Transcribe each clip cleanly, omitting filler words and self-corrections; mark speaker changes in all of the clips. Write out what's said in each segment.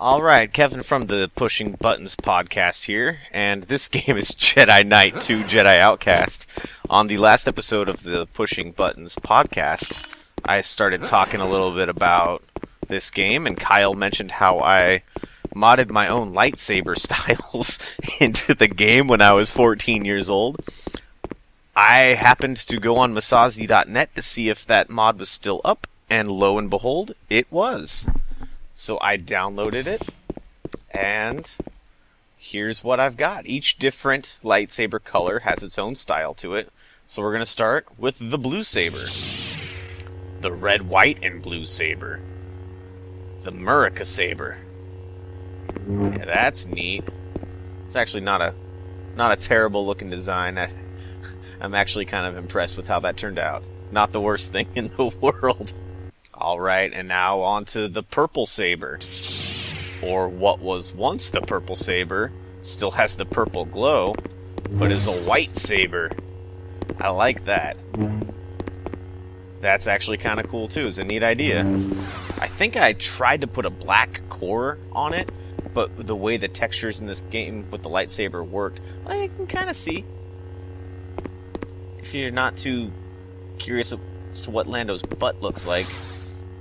Speaker 1: Alright, Kevin from the Pushing Buttons podcast here, and this game is Jedi Knight 2 Jedi Outcast. On the last episode of the Pushing Buttons podcast, I started talking a little bit about this game, and Kyle mentioned how I modded my own lightsaber styles into the game when I was 14 years old. I happened to go on Masazi.net to see if that mod was still up, and lo and behold, it was. So I downloaded it, and here's what I've got. Each different lightsaber color has its own style to it. So we're going to start with the blue saber, the red, white, and blue saber, the Murica saber. Yeah, that's neat. It's actually not a terrible looking design. I'm actually kind of impressed with how that turned out. Not the worst thing in the world. Alright, and now on to the purple saber. Or what was once the purple saber, still has the purple glow, but is a white saber. I like that. That's actually kind of cool too, it's a neat idea. I think I tried to put a black core on it, but the way the textures in this game with the lightsaber worked, I can kind of see. If you're not too curious as to what Lando's butt looks like,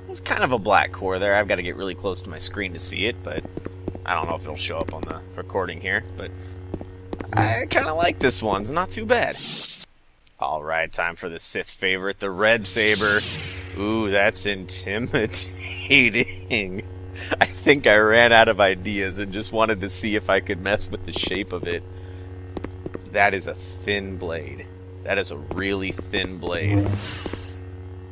Speaker 1: there's kind of a black core there. I've got to get really close to my screen to see it, but I don't know if it'll show up on the recording here. But I kind of like this one. It's not too bad. Alright, time for the Sith favorite, the red saber. Ooh, that's intimidating. I think I ran out of ideas and just wanted to see if I could mess with the shape of it. That is a thin blade. That is a really thin blade.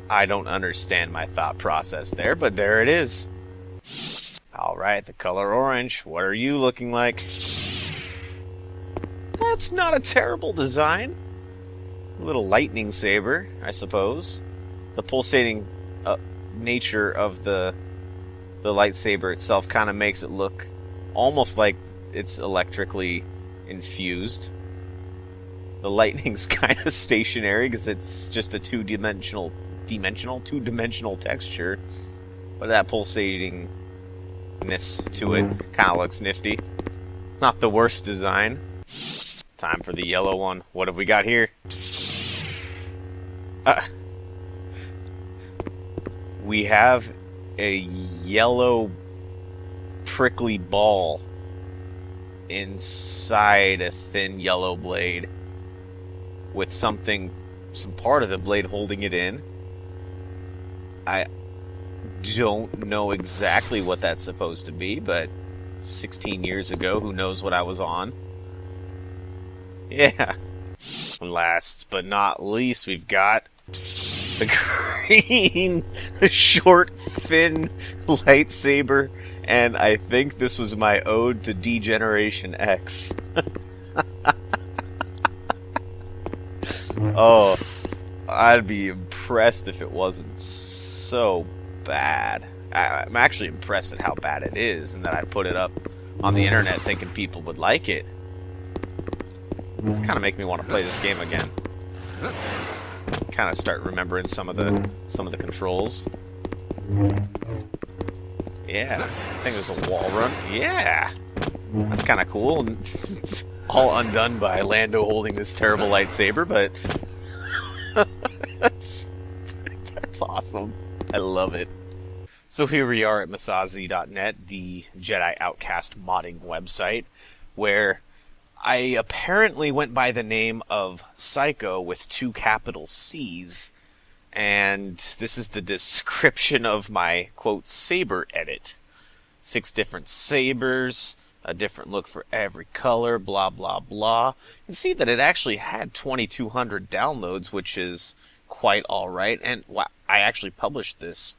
Speaker 1: I don't understand my thought process there, but there it is. Alright, the color orange. What are you looking like? That's not a terrible design. A little lightning saber, I suppose. The pulsating nature of the lightsaber itself kind of makes it look almost like it's electrically infused. The lightning's kind of stationary because it's just a two-dimensional texture, but that pulsatingness to it kind of looks nifty. Not the worst design. Time for the yellow one. What have we got here? We have a yellow prickly ball inside a thin yellow blade with some part of the blade holding it in. I don't know exactly what that's supposed to be, but 16 years ago, who knows what I was on. Yeah. Last but not least, we've got the green, short, thin lightsaber, and I think this was my ode to D-Generation X. Oh, I'd be impressed if it wasn't so bad. I'm actually impressed at how bad it is, and that I put it up on the internet thinking people would like it. It's kind of making me want to play this game again. Kind of start remembering some of the controls. Yeah, I think there's a wall run. Yeah, that's kind of cool. It's all undone by Lando holding this terrible lightsaber, but that's awesome. I love it. So here we are at Masazi.net, the Jedi Outcast modding website, where I apparently went by the name of Psycho with 2 capital C's, and this is the description of my, quote, saber edit. 6 different sabers, a different look for every color, blah, blah, blah. You can see that it actually had 2,200 downloads, which is quite alright, and I actually published this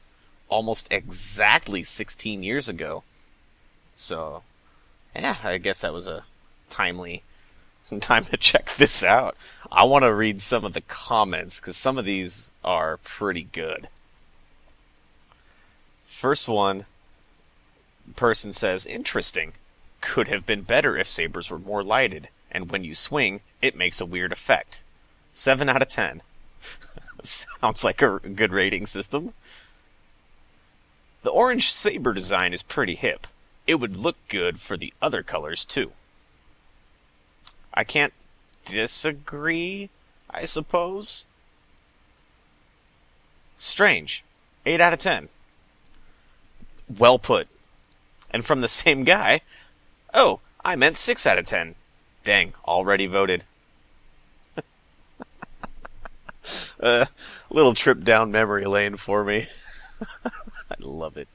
Speaker 1: almost exactly 16 years ago. So, yeah, I guess that was a timely time to check this out. I want to read some of the comments, because some of these are pretty good. First one, person says, interesting. Could have been better if sabers were more lighted, and when you swing, it makes a weird effect. 7 out of 10. Sounds like a good rating system. The orange saber design is pretty hip. it would look good for the other colors too. I can't disagree, I suppose. Strange. 8 out of 10. Well put. And from the same guy, oh, I meant 6 out of 10. Dang, already voted. Little trip down memory lane for me. I love it.